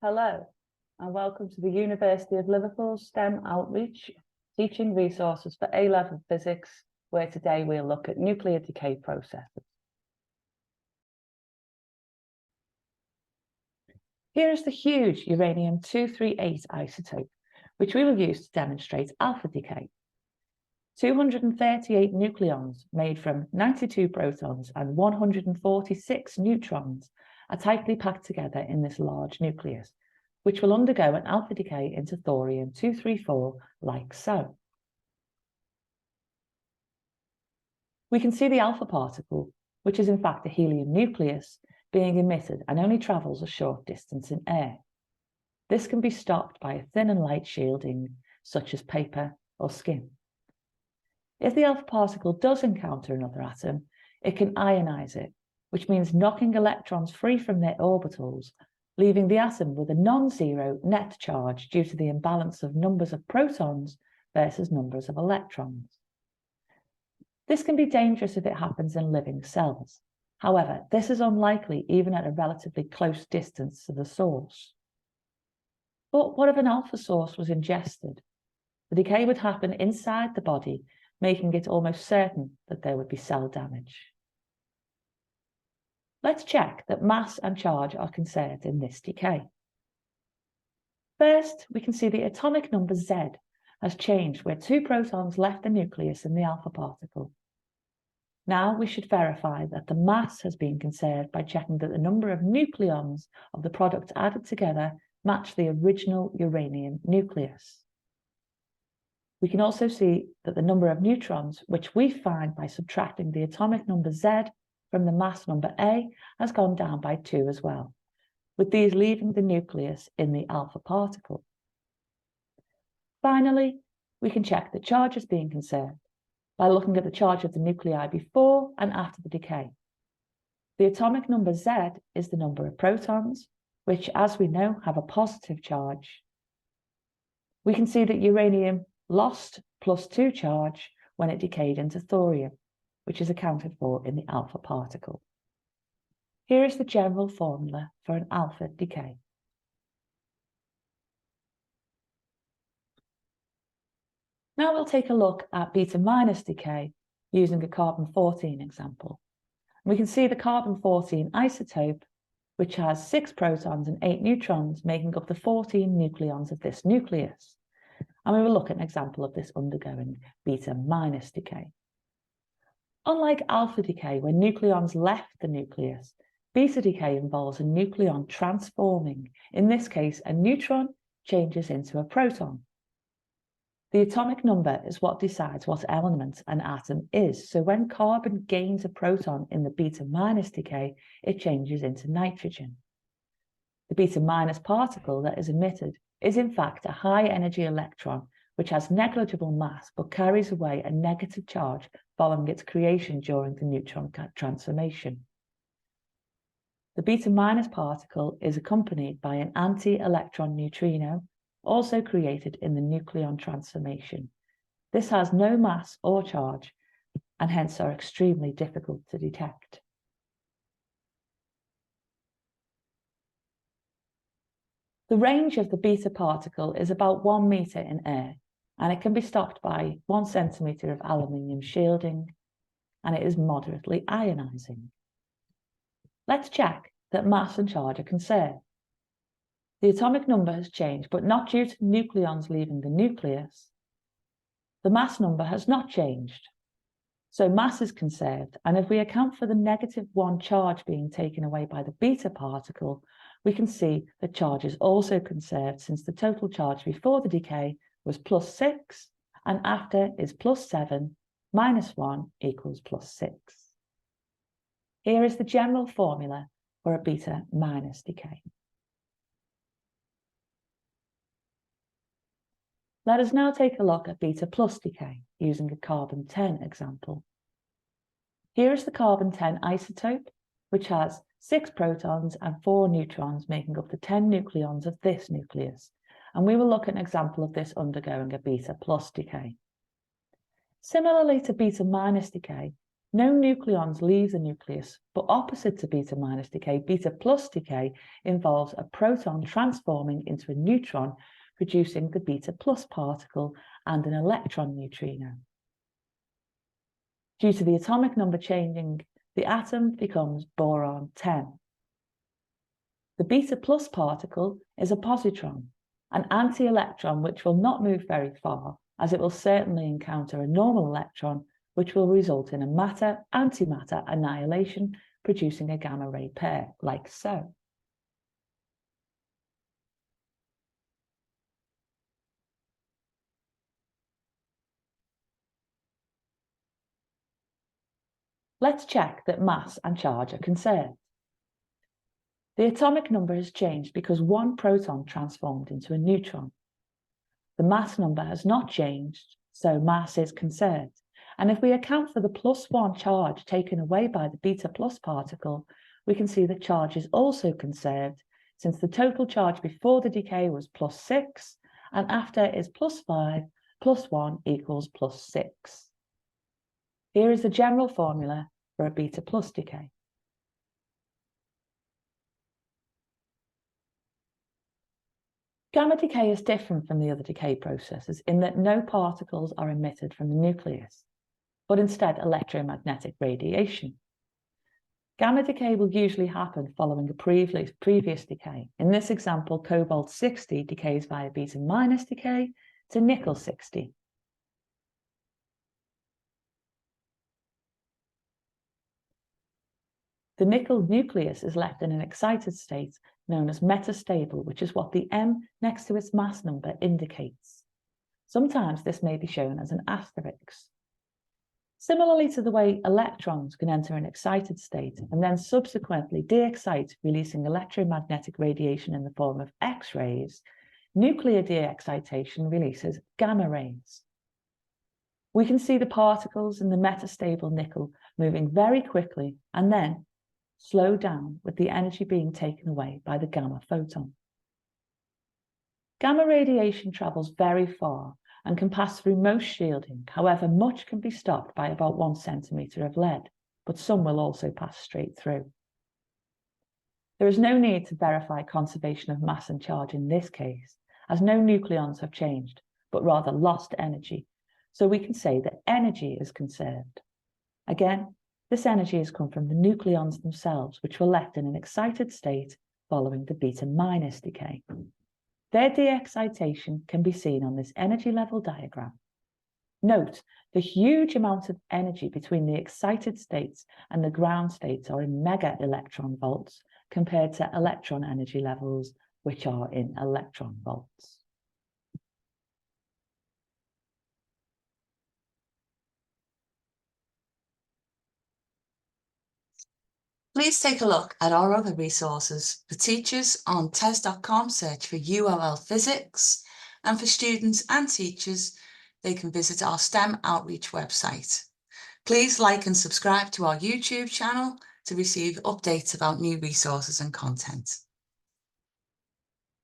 Hello, and welcome to the University of Liverpool STEM Outreach Teaching Resources for A-Level Physics, where today we'll look at nuclear decay processes. Here is the huge uranium-238 isotope, which we will use to demonstrate alpha decay. 238 nucleons made from 92 protons and 146 neutrons are tightly packed together in this large nucleus, which will undergo an alpha decay into thorium-234 like so. We can see the alpha particle, which is in fact a helium nucleus, being emitted and only travels a short distance in air. This can be stopped by a thin and light shielding, such as paper or skin. If the alpha particle does encounter another atom, it can ionize it, which means knocking electrons free from their orbitals, leaving the atom with a non-zero net charge due to the imbalance of numbers of protons versus numbers of electrons. This can be dangerous if it happens in living cells. However, this is unlikely even at a relatively close distance to the source. But what if an alpha source was ingested? The decay would happen inside the body, making it almost certain that there would be cell damage. Let's check that mass and charge are conserved in this decay. First, we can see the atomic number Z has changed where 2 protons left the nucleus in the alpha particle. Now we should verify that the mass has been conserved by checking that the number of nucleons of the product added together match the original uranium nucleus. We can also see that the number of neutrons, which we find by subtracting the atomic number Z from the mass number A, has gone down by 2 as well, with these leaving the nucleus in the alpha particle. Finally, we can check that charge is being conserved by looking at the charge of the nuclei before and after the decay. The atomic number Z is the number of protons, which, as we know, have a positive charge. We can see that uranium lost +2 charge when it decayed into thorium, which is accounted for in the alpha particle. Here is the general formula for an alpha decay. Now we'll take a look at beta minus decay using a carbon-14 example. We can see the carbon-14 isotope, which has 6 protons and 8 neutrons, making up the 14 nucleons of this nucleus. And we will look at an example of this undergoing beta minus decay. Unlike alpha decay, where nucleons left the nucleus, beta decay involves a nucleon transforming. In this case, a neutron changes into a proton. The atomic number is what decides what element an atom is. So when carbon gains a proton in the beta minus decay, it changes into nitrogen. The beta minus particle that is emitted is in fact a high energy electron, which has negligible mass but carries away a negative charge following its creation during the neutron transformation. The beta minus particle is accompanied by an anti-electron neutrino, also created in the nucleon transformation. This has no mass or charge and hence are extremely difficult to detect. The range of the beta particle is about 1 meter in air, and it can be stopped by 1 centimeter of aluminium shielding, and it is moderately ionizing. Let's check that mass and charge are conserved. The atomic number has changed, but not due to nucleons leaving the nucleus. The mass number has not changed, so mass is conserved, and if we account for the -1 charge being taken away by the beta particle, we can see that charge is also conserved, since the total charge before the decay was +6 and after is +7 minus 1 equals +6. Here is the general formula for a beta minus decay. Let us now take a look at beta plus decay using a carbon-10 example. Here is the carbon-10 isotope, which has 6 protons and 4 neutrons, making up the 10 nucleons of this nucleus. And we will look at an example of this undergoing a beta plus decay. Similarly to beta minus decay, No nucleons leave the nucleus, but opposite to beta minus decay, beta plus decay involves a proton transforming into a neutron, producing the beta plus particle and an electron neutrino. Due to the atomic number changing, the atom becomes boron 10. The beta plus particle is a positron, an anti-electron which will not move very far, as it will certainly encounter a normal electron, which will result in a matter-antimatter annihilation, producing a gamma ray pair, like so. Let's check that mass and charge are conserved. The atomic number has changed because one proton transformed into a neutron. The mass number has not changed, so mass is conserved. And if we account for the +1 charge taken away by the beta plus particle, we can see the charge is also conserved, since the total charge before the decay was +6, and after is +5, +1 equals +6. Here is the general formula for a beta plus decay. Gamma decay is different from the other decay processes in that no particles are emitted from the nucleus, but instead electromagnetic radiation. Gamma decay will usually happen following a previous decay. In this example, cobalt-60 decays via beta minus decay to nickel-60. The nickel nucleus is left in an excited state known as metastable, which is what the M next to its mass number indicates. Sometimes this may be shown as an asterisk. Similarly to the way electrons can enter an excited state and then subsequently de-excite, releasing electromagnetic radiation in the form of X-rays, nuclear de-excitation releases gamma rays. We can see the particles in the metastable nickel moving very quickly and then slow down with the energy being taken away by the gamma photon. Gamma radiation travels very far and can pass through most shielding. However, much can be stopped by about 1 centimetre of lead, but some will also pass straight through. There is no need to verify conservation of mass and charge in this case, as no nucleons have changed, but rather lost energy, so we can say that energy is conserved. Again, this energy has come from the nucleons themselves, which were left in an excited state following the beta minus decay. Their de-excitation can be seen on this energy level diagram. Note the huge amount of energy between the excited states and the ground states are in mega electron volts compared to electron energy levels, which are in electron volts. Please take a look at our other resources. For teachers, on tes.com, search for UOL Physics, and for students and teachers, they can visit our STEM outreach website. Please like and subscribe to our YouTube channel to receive updates about new resources and content.